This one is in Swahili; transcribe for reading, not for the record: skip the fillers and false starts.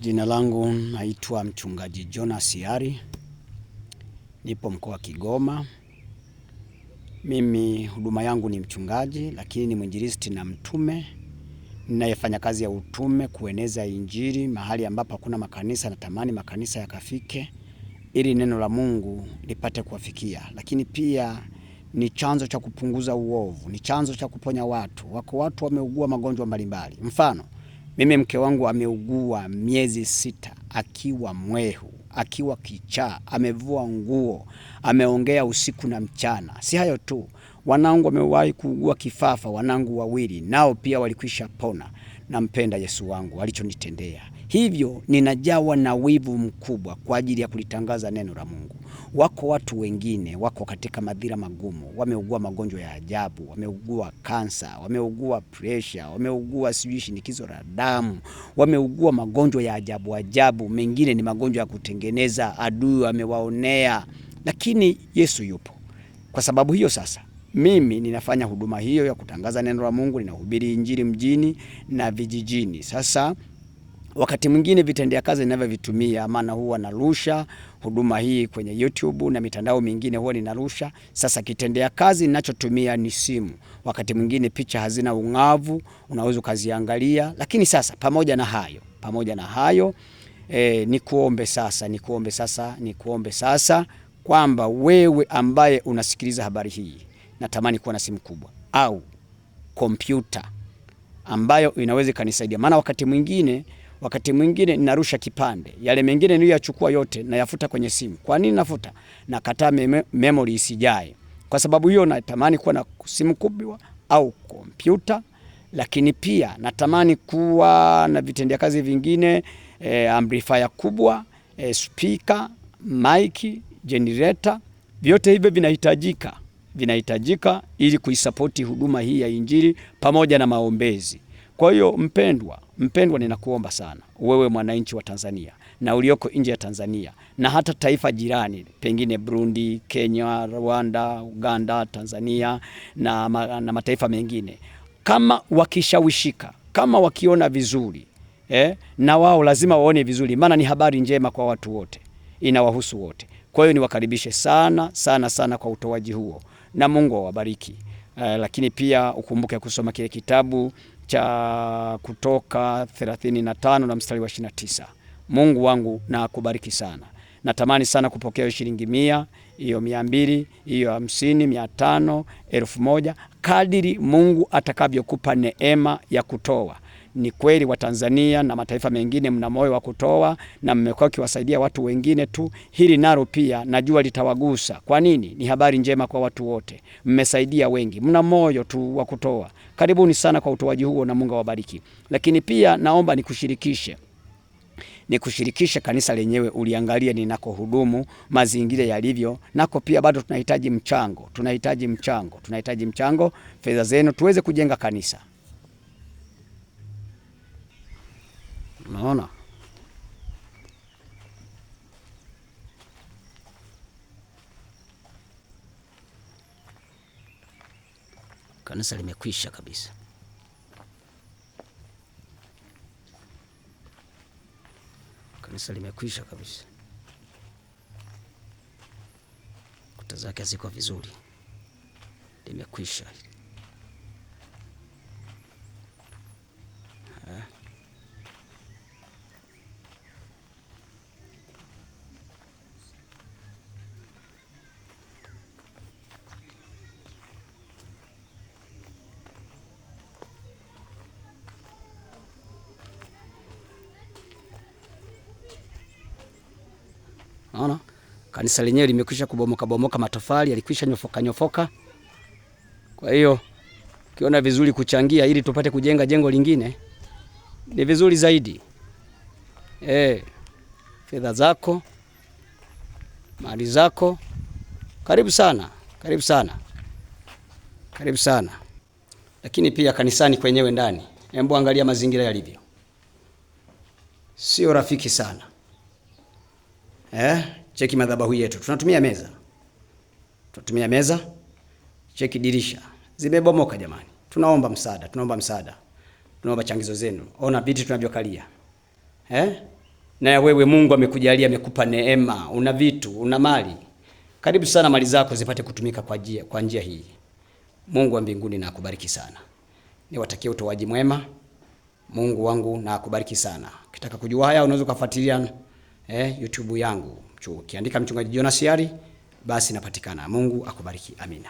Jina langu naitwa Mchungaji Jonas Yari. Nipo mkoa wa Kigoma. Mimi huduma yangu ni mchungaji, lakini ni mwinjilisti na mtume. Ninayefanya kazi ya utume kueneza injili mahali ambapo hakuna makanisa. Natamani makanisa yakafike ili neno la Mungu lipate kuwafikia. Lakini pia ni chanzo cha kupunguza uovu, ni chanzo cha kuponya watu. Wako watu wameugua magonjwa mbalimbali. Mfano, mimi mke wangu ameugua miezi 6, akiwa mwehu, akiwa kichaa, amevua nguo, ameongea usiku na mchana. Si hayo tu, wanangu wamewahi kuugua kifafa, wanangu wawili, nao pia walikwisha pona. Nampenda Yesu wangu alichonitendea. Hivyo ninajawa na wivu mkubwa kwa ajili ya kulitangaza neno la Mungu. Wako watu wengine wako katika madhira magumu, wameugua magonjwa ya ajabu, wameugua kansa, wameugua pressure, wameugua shinikizo la damu, wameugua magonjwa ya ajabu ajabu, mengine ni magonjwa ya kutengeneza, adui amewaonea, lakini Yesu yupo. Kwa sababu hiyo sasa mimi ninafanya huduma hiyo ya kutangaza neno la Mungu, ninahubiri injili mjini na vijijini. Sasa wakati mwingine vitendea kazi ninavyovitumia, maana huwa narusha huduma hii kwenye YouTube na mitandao mingine huwa ninarusha. Sasa kitendea kazi ninachotumia ni simu. Wakati mwingine picha hazina ung'avu, unaweza ukaziangalia. Lakini sasa pamoja na hayo nikuombe sasa kwamba wewe ambaye unasikiliza habari hii, natamani kuwa na simu kubwa au kompyuta ambayo inaweza kanisaidia. Maana wakati mwingine ninarusha kipande, yale mengine niliyochukua yote nayafuta kwenye simu. Kwa nini nafuta? Nakataa memory isijae. Kwa sababu hiyo natamani kuwa na simu kubwa au kompyuta, lakini pia natamani kuwa na vitendea kazi vingine, amplifier kubwa, speaker, mic, generator. Vyote hivyo vinahitajika ili kuisapoti huduma hii ya injili pamoja na maombezi. Kwa hiyo mpendwa, ninakuomba sana wewe mwananchi wa Tanzania na ulioko nje ya Tanzania na hata taifa jirani, pengine Burundi, Kenya, Rwanda, Uganda, Tanzania na mataifa mengine, kama wakishawishika, kama wakiona vizuri, na wao lazima waone vizuri, maana ni habari njema kwa watu wote, inawahusu wote. Kwa hiyo niwakaribishe sana kwa utoaji huo, na Mungu awabariki. Lakini pia ukumbuke kusoma kile kitabu cha Kutoka 35 na mstari wa 29. Mungu wangu na akubariki sana. Natamani sana kupokea shilingi 100, hiyo 200, hiyo 50, 500, 1000, kadiri Mungu atakavyokupa neema ya kutoa. Ni kweli wa Tanzania na mataifa mengine mna moyo wa kutoa na mmekuwa kiwasaidia watu wengine tu. Hili nalo pia najua litawagusa. Kwa nini? Ni habari njema kwa watu wote. Mmesaidia wengi. Mna moyo tu wa kutoa. Karibuni sana kwa utoaji huo na Mungu awabariki. Lakini pia naomba nikushirikishe kanisa lenyewe, uliangalia ninako hudumu, mazingira yalivyo. Nako pia bado tunahitaji mchango, fedha zenu tuweze kujenga kanisa. Unaona? Kanisa limekwisha kabisa. Kuta zake ziko vizuri. Limekwisha. Unaona? Kanisa lenyewe limekwisha kubomoka, matofali yalikwisha nyofoka. Kwa hiyo ukiona vizuri kuchangia ili tupate kujenga jengo lingine, ni vizuri zaidi. Fedha zako, mali zako, karibu sana. Lakini pia kanisani kwenyewe ndani, hebu angalia mazingira yalivyo. Sio rafiki sana. Cheki madhabahu yetu. Tunatumia meza. Cheki dirisha. Zimebomoka jamani. Tunaomba msaada. Tunaomba changizo zenu. Ona viti tunavyokalia. na wewe Mungu amekujalia, amekupa neema, una vitu, una mali. Karibu sana, mali zako zipate kutumika kwa njia hii. Mungu wa mbinguni na akubariki sana. Niwatakie utoaji mwema. Mungu wangu na akubariki sana. Ukitaka kujua haya unaweza kufuatilia YouTube yangu. Ukiandika Mchungaji Jonas Yari basi napatikana. Mungu akubariki. Amina.